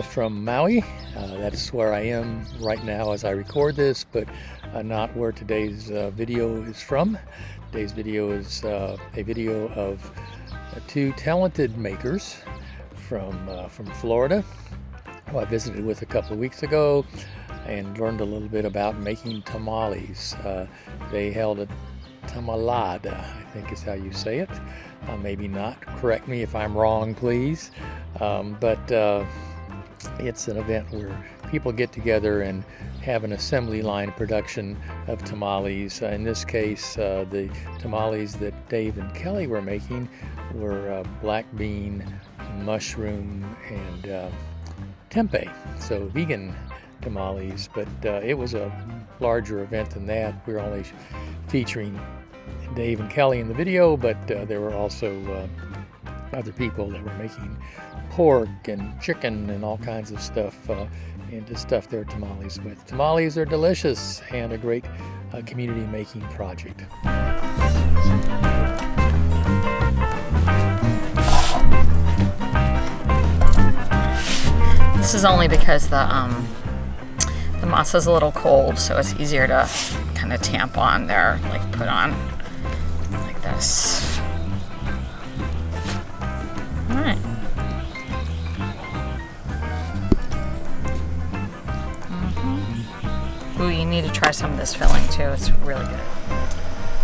from Maui. That is where I am right now as I record this, but not where today's video is from. Today's video is a video of two talented makers from Florida, who I visited with a couple of weeks ago and learned a little bit about making tamales. They held a Tamalada, I think is how you say it. Maybe not. Correct me if I'm wrong, please. But it's an event where people get together and have an assembly line production of tamales. In this case, the tamales that Dave and Kelly were making were black bean, mushroom, and tempeh, so vegan tamales. But it was a larger event than that. We're only featuring Dave and Kelly in the video, but there were also other people that were making pork and chicken and all kinds of stuff and to stuff their tamales with. Tamales are delicious and a great community making project. This is only because the masa is a little cold, so it's easier to kind of tamp on there, like put on like this. All right. Ooh, you need to try some of this filling too. It's really good.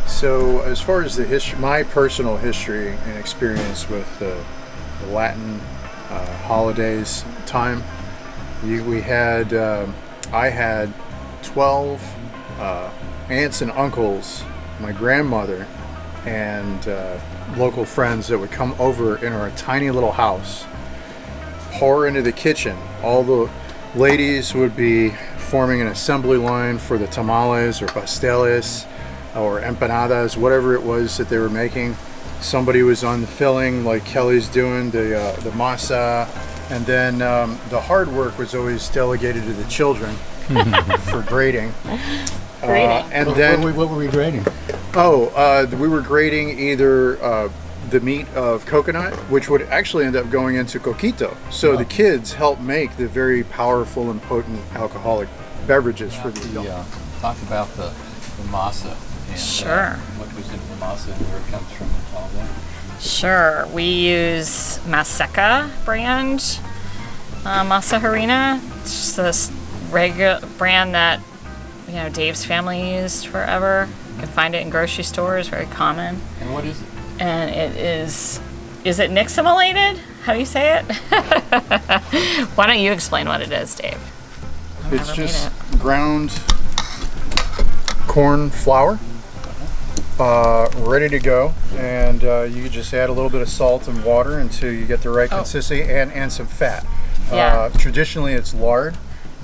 So, as far as the history, my personal history and experience with the Latin holidays time, I had 12 aunts and uncles, my grandmother, and local friends that would come over in our tiny little house, pour into the kitchen. All the ladies would be forming an assembly line for the tamales or pasteles or empanadas, whatever it was that they were making. Somebody was on the filling, like Kelly's doing, the masa, and then the hard work was always delegated to the children for grading. And then what were we grading? We were grading either the meat of coconut, which would actually end up going into coquito. So the kids helped make the very powerful and potent alcoholic beverages for the adults. Talk about the masa. And, sure. What goes into the masa and where it comes from and all that. Sure. We use Maseca brand masa harina. It's just this regular brand that Dave's family used forever. You can find it in grocery stores, very common. And what is it? And it is it nixtamalated? How do you say it? Why don't you explain what it is, Dave? It's just ground corn flour, ready to go, and you just add a little bit of salt and water until you get the right consistency and some fat. Yeah. Traditionally, it's lard.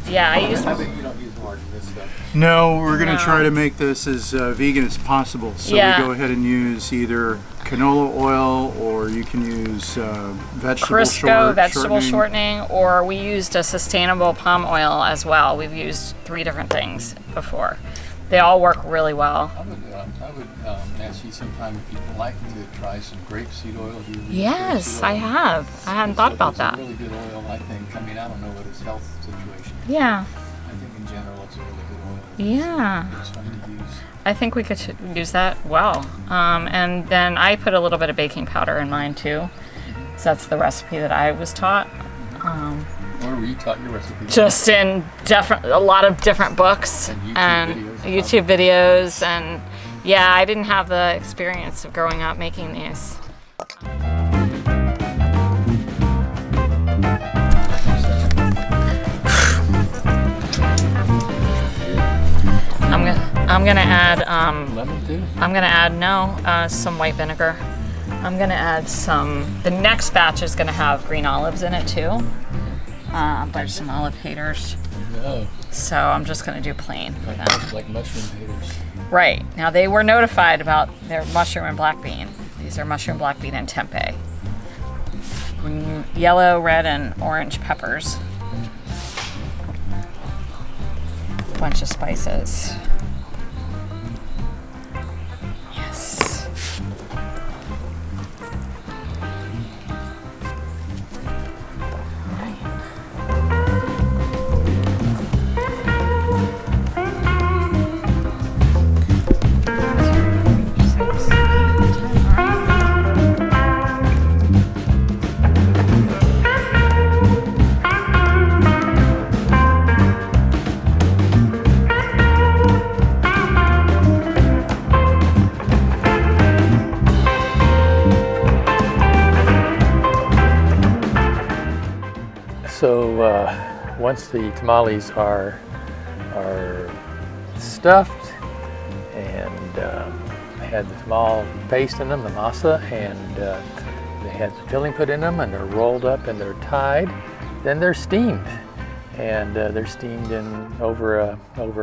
Yeah, I use. I think you don't use lard in this stuff. No, we're going to try to make this as vegan as possible. So we go ahead and use either canola oil, or you can use vegetable shortening, or we used a sustainable palm oil as well. We've used 3 different things before. They all work really well. I would ask you sometime if you'd like to try some grapeseed oil. Yes, I have. I hadn't thought about that. It's a really good oil, I think. I mean, I don't know what its health situation is. Yeah. I think in general it's a really good oil. Yeah. It's fun to use. I think we could use that well. And then I put a little bit of baking powder in mine too. So that's the recipe that I was taught. Where were you taught your recipe? Just in a lot of different books and YouTube videos. And yeah, I didn't have the experience of growing up making these. I'm gonna add lemon too? I'm gonna add some white vinegar. I'm gonna add some. The next batch is gonna have green olives in it too. There's some olive haters. No. So I'm just gonna do plain for them. Like mushroom haters. Right. Now they were notified about their mushroom and black bean. These are mushroom, black bean, and tempeh. Yellow, red, and orange peppers. A bunch of spices. Yes. All right. once the tamales are stuffed and had the tamal paste in them, the masa, and they had the filling put in them, and they're rolled up and they're tied, then they're steamed. And they're steamed over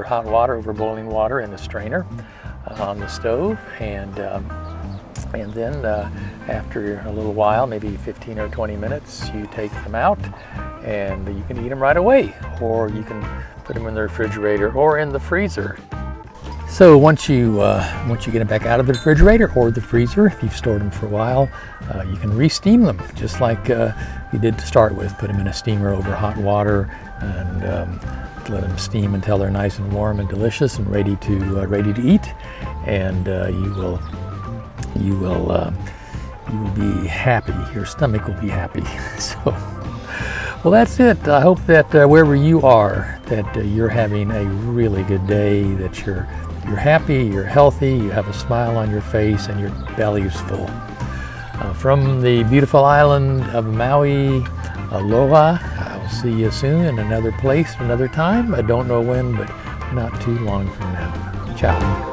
hot water, over boiling water in a strainer on the stove, and then after a little while, maybe 15 or 20 minutes, you take them out, and you can eat them right away, or you can put them in the refrigerator or in the freezer. So once you get them back out of the refrigerator or the freezer, if you've stored them for a while, you can re-steam them just like you did to start with. Put them in a steamer over hot water and let them steam until they're nice and warm and delicious and ready to eat. And you will be happy. Your stomach will be happy. So, well, that's it. I hope that wherever you are, that you're having a really good day. That you're happy, you're healthy, you have a smile on your face, and your belly is full. From the beautiful island of Maui, aloha. I'll see you soon in another place, another time. I don't know when, but not too long from now. Ciao.